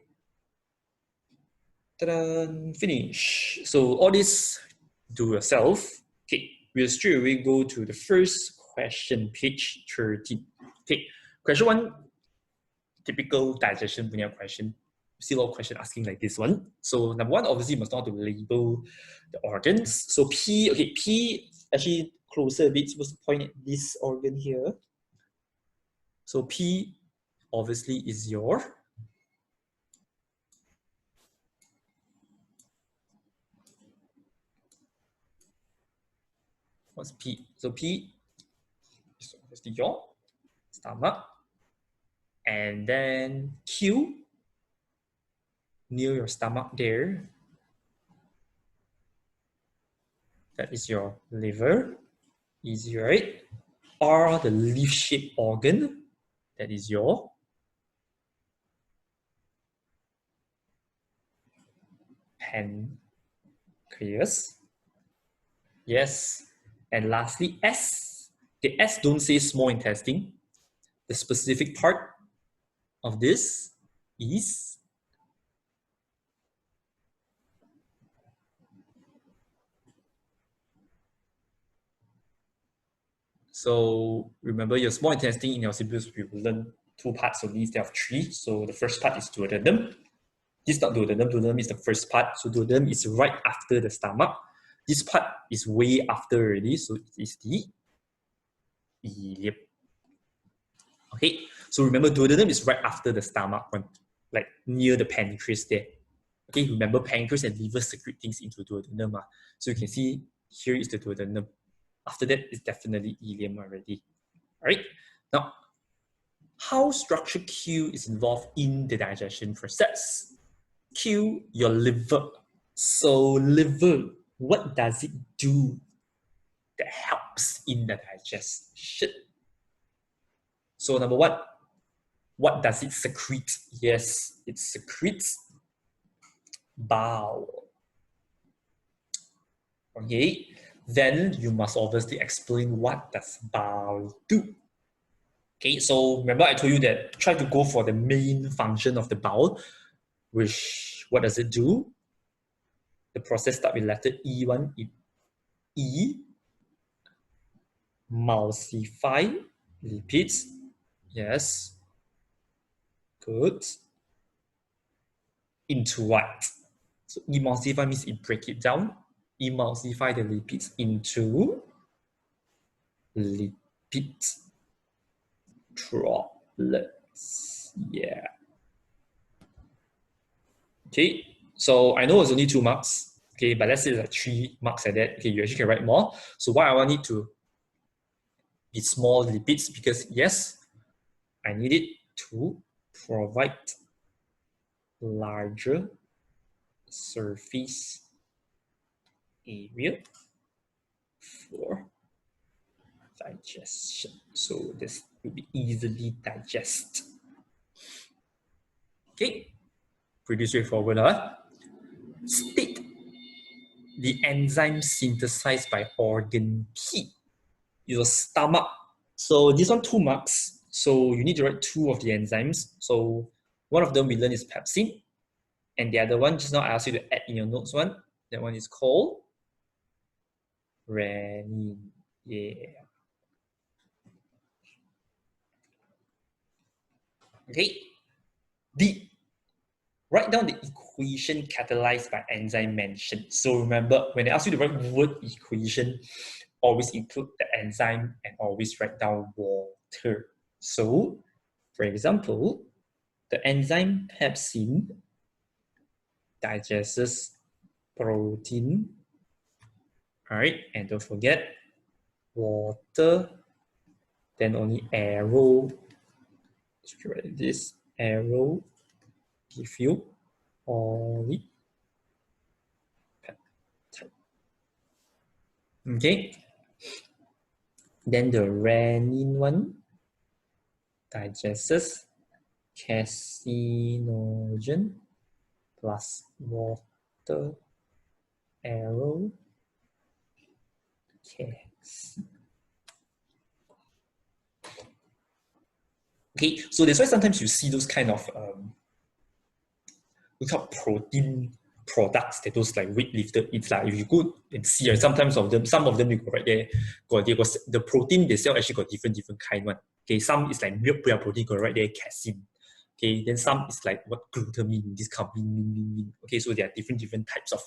Ta-da, finish. So all this do yourself. Okay, we'll straight away go to the first question, page 13. Okay, question 1, typical digestion question. You see a lot of questions asking like this one. So number 1, obviously you must know how to label the organs. So P, okay, P actually closer a bit, supposed to point at this organ here. So P obviously is your what's P? So P is obviously your stomach. And then Q, near your stomach there, that is your liver. Easy, right? R, the leaf-shaped organ, that is your pancreas. Yes. And lastly, S. The S don't say small intestine. The specific part of this is so remember your small intestine in your syllabus, we will learn 2 parts of these instead of 3. So the first part is duodenum. This is not duodenum. Duodenum is the first part. So duodenum is right after the stomach. This part is way after already. So it is the ileum. Okay. So remember, duodenum is right after the stomach one, like near the pancreas there. Okay. Remember, pancreas and liver secrete things into duodenum. So you can see here is the duodenum. After that, it's definitely ileum already. All right. Now, how structure Q is involved in the digestion process? Q, your liver. So liver, what does it do that helps in the digestion? So number 1, what does it secrete? Yes, it secretes bile. Okay, then you must obviously explain what does bile do. Okay, so remember I told you that try to go for the main function of the bowel, which what does it do? The process starts with letter E1. E, emulsify lipids. Yes. Good. Into what? So emulsify means it break it down. Emulsify the lipids into lipid droplets. Yeah. Okay. So I know it's only 2 marks. Okay, but let's say like 3 marks like that. Okay, you actually can write more. So why I want it to be small lipids, because yes, I need it to provide larger surface area for digestion. So this will be easily digest. Okay, pretty straightforward. State the enzyme synthesized by organ P. Your stomach. So this one 2 marks. So you need to write 2 of the enzymes. So one of them we learn is pepsin, and the other one just now I asked you to add in your notes one. That one is called renin. Yeah. Okay. D. Write down the equation catalyzed by enzyme mentioned. So remember, when they ask you to write word equation, always include the enzyme and always write down water. So, for example, the enzyme pepsin digests protein. All right, and don't forget water. Then only arrow. Write this arrow give you polypeptide. Okay. Then the renin one digests carcinogen plus water arrow. Okay, so that's why sometimes you see those kind of protein products that those like weightlifter eats. Like if you go and see, sometimes of them, some of them you go right there, the protein they sell actually got different kind one. Okay, some is like milk protein, got right there, casein. Okay, then some is like what glutamine, this kind of mean. Okay, so there are different types of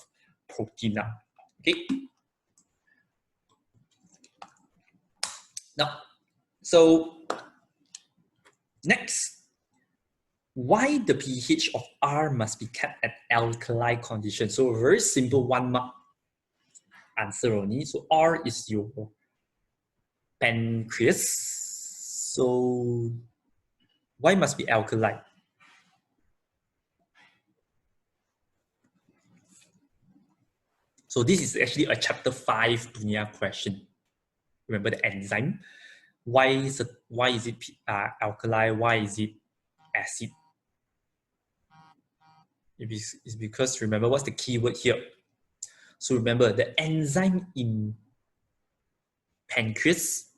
protein now. Okay. Now, so next, why the pH of R must be kept at alkali condition? So a very simple 1 mark answer only. So R is your pancreas. So why must be alkali? So this is actually a chapter 5 punya question. Remember the enzyme? Why is it alkali? Why is it acid? It's because, remember, what's the keyword here? So remember, the enzyme in pancreas,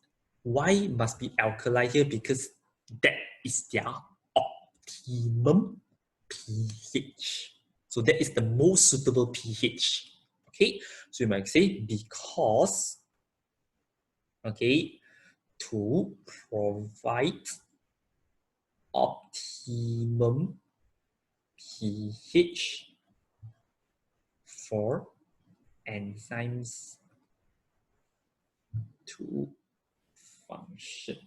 why must be alkali here? Because that is their optimum pH. So that is the most suitable pH. Okay, so you might say because, okay, to provide optimum pH for enzymes to function.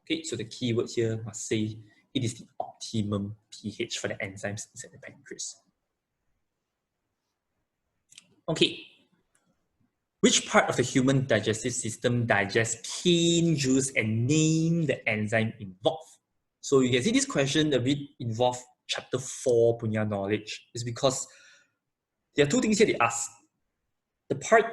Okay, so the keyword here must say it is the optimum pH for the enzymes inside the pancreas. Okay, which part of the human digestive system digests cane juice and name the enzyme involved? So you can see this question a bit involved chapter 4 punya knowledge. Is because there are two things here they ask. The part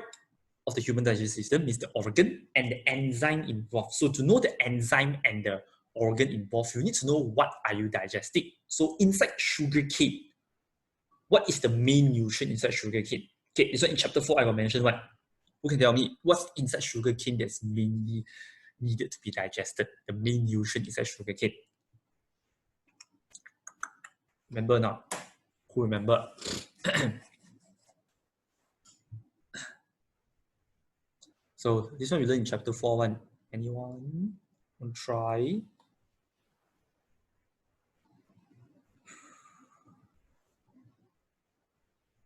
of the human digestive system is the organ and the enzyme involved. So to know the enzyme and the organ involved, you need to know what are you digesting. So inside sugar cane, what is the main nutrient inside sugar cane? Okay, so in chapter 4, I will mention what. Who can tell me what's inside sugar cane that's mainly needed to be digested? The main nutrient inside sugar cane. Remember not? Who remember? So this one we learned in chapter 4 one. Anyone want to try?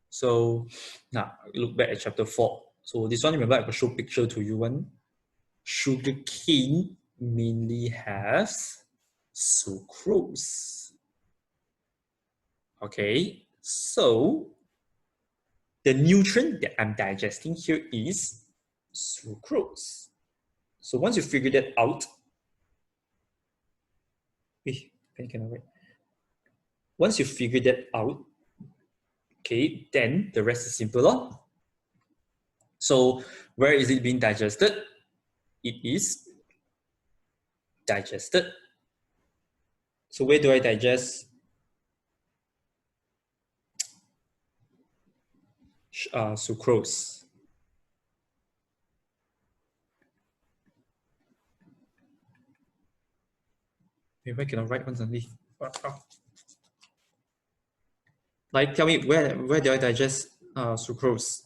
So now look back at chapter 4. So this one, remember I will show picture to you one. Sugar cane mainly has sucrose. Okay, so the nutrient that I'm digesting here is sucrose. So once you figure that out, once you figure that out, okay, then the rest is simple. So where is it being digested? It is digested. So where do I digest sucrose? Maybe I cannot write one suddenly. Like, tell me where do I digest sucrose?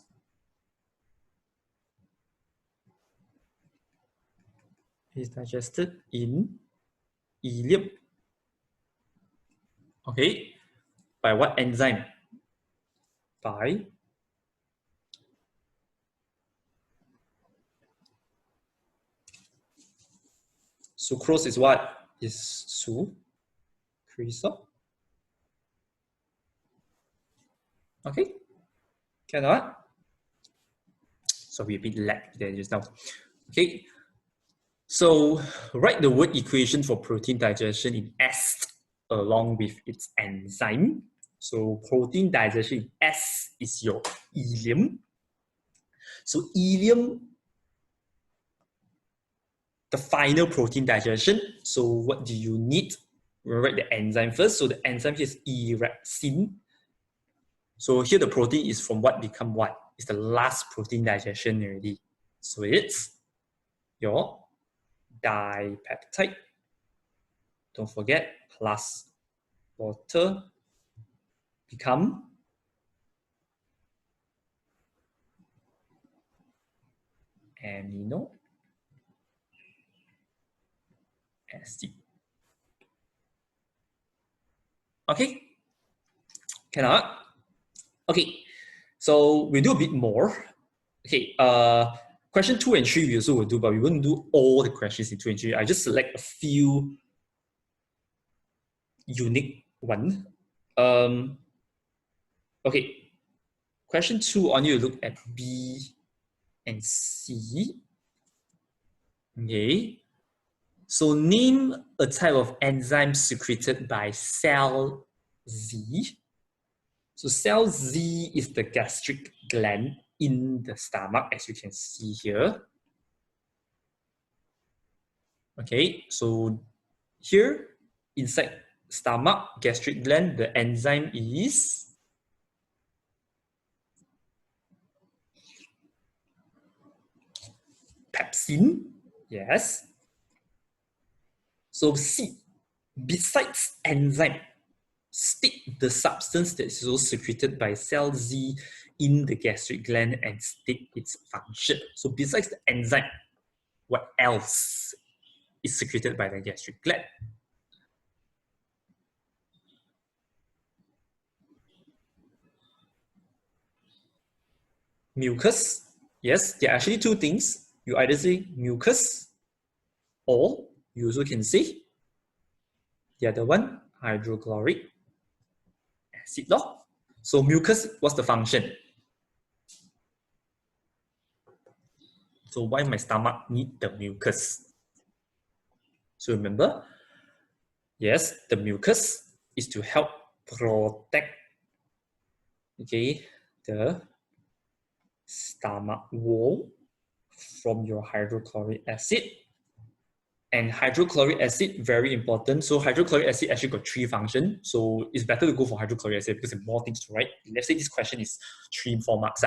It's digested in ileum. Okay, by what enzyme? By sucrose is what? Is sucrose. Okay, cannot. So we a bit lag there just now. Okay, so write the word equation for protein digestion in S along with its enzyme. So protein digestion in S is your ileum. So ileum, the final protein digestion. So what do you need? We'll write the enzyme first. So the enzyme here is erexin. So here the protein is from what become what? It's the last protein digestion already. So it's your dipeptide. Don't forget, plus water become amino acid. Okay, cannot. Okay, so we do a bit more. Okay, question 2 and 3 we also will do, but we won't do all the questions in 2 and 3. I just select a few unique one. Okay, question 2 on you look at B and C. Okay, so name a type of enzyme secreted by cell Z. So cell Z is the gastric gland in the stomach, as you can see here. Okay, so here inside stomach, gastric gland, the enzyme is pepsin. Yes. So C, besides enzyme, state the substance that is also secreted by cell Z in the gastric gland and state its function. So besides the enzyme, what else is secreted by the gastric gland? Mucus. Yes, there are actually two things. You either say mucus, or you also can say the other one, hydrochloric acid. So mucus, what's the function? So why my stomach need the mucus? So remember, yes, the mucus is to help protect, okay, the stomach wall from your hydrochloric acid. And hydrochloric acid, very important. So hydrochloric acid actually got 3 functions. So it's better to go for hydrochloric acid because there are more things to write. Let's say this question is 3 4 marks.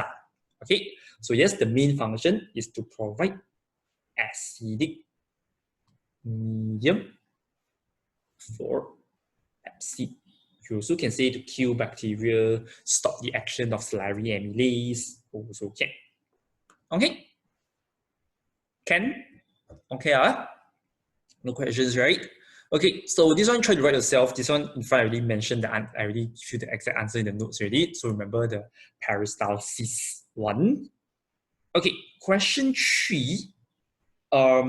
Okay, so yes, the main function is to provide acidic medium for Pepsi. You also can say to kill bacteria, stop the action of salivary amylase, also can. Okay? Can? Okay, no questions, right? Okay, so this one try to write yourself. This one in front I already mentioned that I already showed the exact answer in the notes already. So remember the peristalsis one. Okay, question 3. A,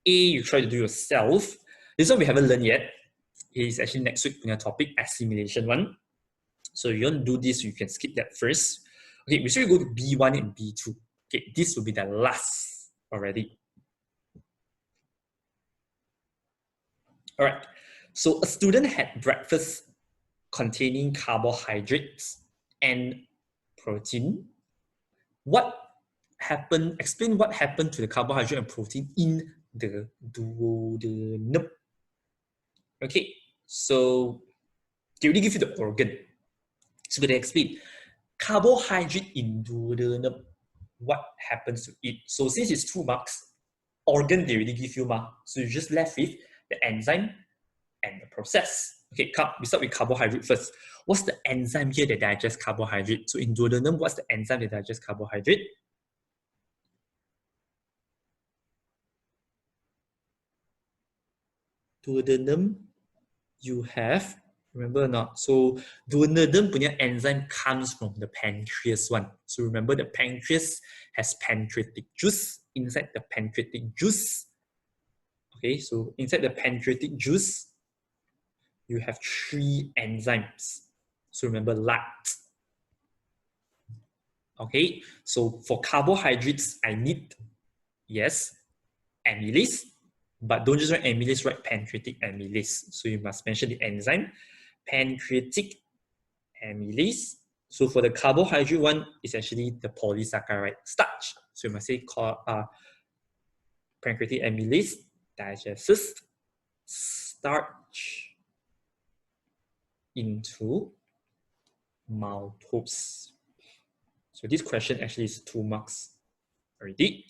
you try to do yourself. This one we haven't learned yet. It is actually next week in a topic, assimilation one. So you want to do this, you can skip that first. Okay, we should go to B1 and B2. Okay, this will be the last already. All right, so a student had breakfast containing carbohydrates and protein. What happened? Explain what happened to the carbohydrate and protein in the duodenum. Okay, so they already give you the organ. So they explain carbohydrate in duodenum. What happens to it? So since it's 2 marks, organ they already give you so you just left with the enzyme and the process. Okay, we start with carbohydrate first. What's the enzyme here that digests carbohydrate? So in duodenum, what's the enzyme that digests carbohydrate? Duodenum, you have, remember or not? So duodenum punya enzyme comes from the pancreas one. So remember the pancreas has pancreatic juice. Inside the pancreatic juice, okay, so inside the pancreatic juice, you have 3 enzymes. So remember LACT. Okay, so for carbohydrates, I need, yes, amylase, but don't just write amylase, write pancreatic amylase. So you must mention the enzyme, pancreatic amylase. So for the carbohydrate one, it's actually the polysaccharide starch. So you must say pancreatic amylase digests starch into maltose. So this question actually is 2 marks already.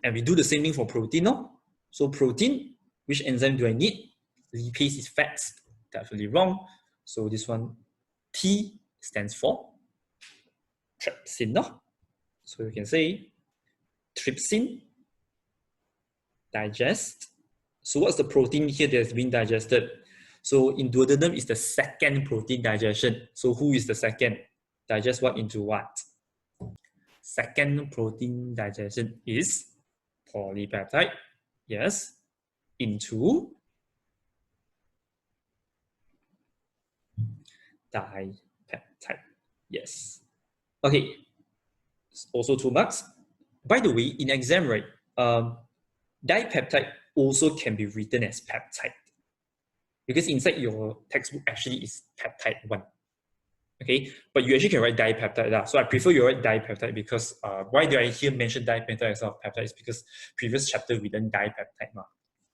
And we do the same thing for protein, no? So protein, which enzyme do I need? Lipase is fats. Definitely wrong. So this one, T stands for trypsin. No? So you can say trypsin digest. So what's the protein here that's being digested? So in duodenum is the second protein digestion. So who is the second? Digest what into what? Second protein digestion is polypeptide. Yes. Into dipeptide. Yes. Okay. Also 2 marks. By the way, in exam, right, dipeptide also can be written as peptide. Because inside your textbook actually is peptide 1. Okay, but you actually can write dipeptide. So I prefer you write dipeptide because why do I here mention dipeptide instead of peptide? Is because previous chapter we learned dipeptide.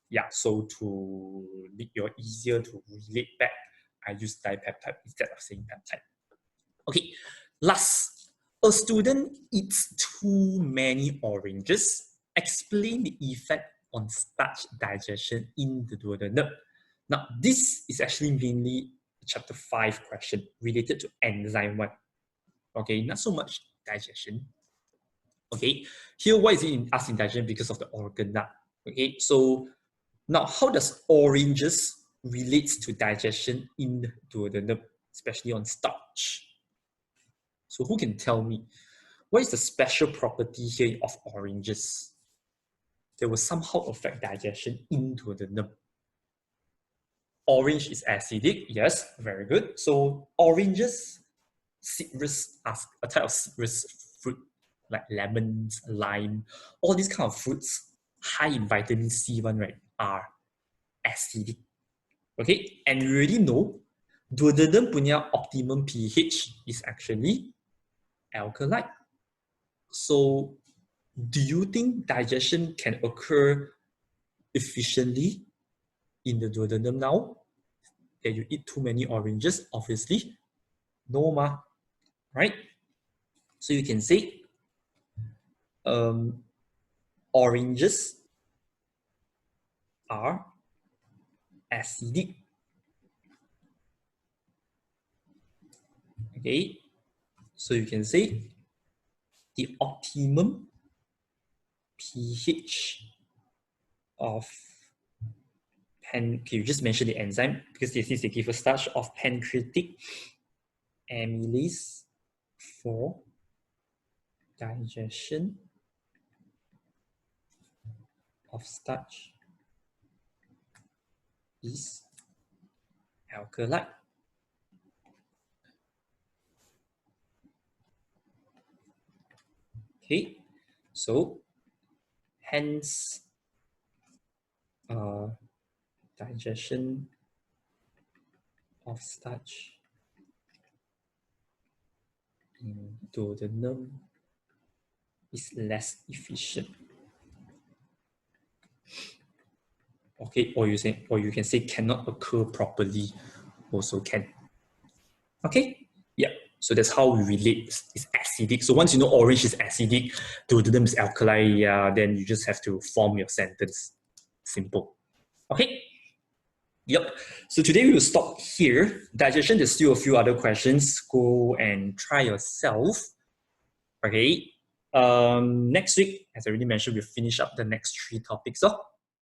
Yeah, so to make it easier to relate back, I use dipeptide instead of saying peptide. Okay, last, a student eats too many oranges. Explain the effect on starch digestion in the duodenum. Now, this is actually mainly chapter 5 question related to enzyme 1. Okay, not so much digestion. Okay, here why is it asked in digestion? Because of the organ. Okay, so now how does oranges relates to digestion in the duodenum, especially on starch? So who can tell me what is the special property here of oranges that will somehow affect digestion in duodenum? Orange is acidic, yes, very good. So oranges, citrus, a type of citrus fruit like lemons, lime, all these kind of fruits high in vitamin C one, right, are acidic. Okay, and we already know duodenum punya optimum pH is actually alkaline. So do you think digestion can occur efficiently in the duodenum now that you eat too many oranges? Obviously, no ma, right? So you can say oranges are acidic. Okay, so you can say the optimum pH of you just mentioned the enzyme because this is the give a starch of pancreatic amylase for digestion of starch is alkaline. Okay, so hence digestion of starch in duodenum is less efficient. Okay, or you can say cannot occur properly, also can. Okay, yeah. So that's how we relate. It's acidic. So once you know orange is acidic, duodenum is alkaline. Yeah, then you just have to form your sentence. Simple. Okay. Yep. So today we will stop here. Digestion, there's still a few other questions. Go and try yourself. Okay. Next week, as I already mentioned, we'll finish up the next 3 topics.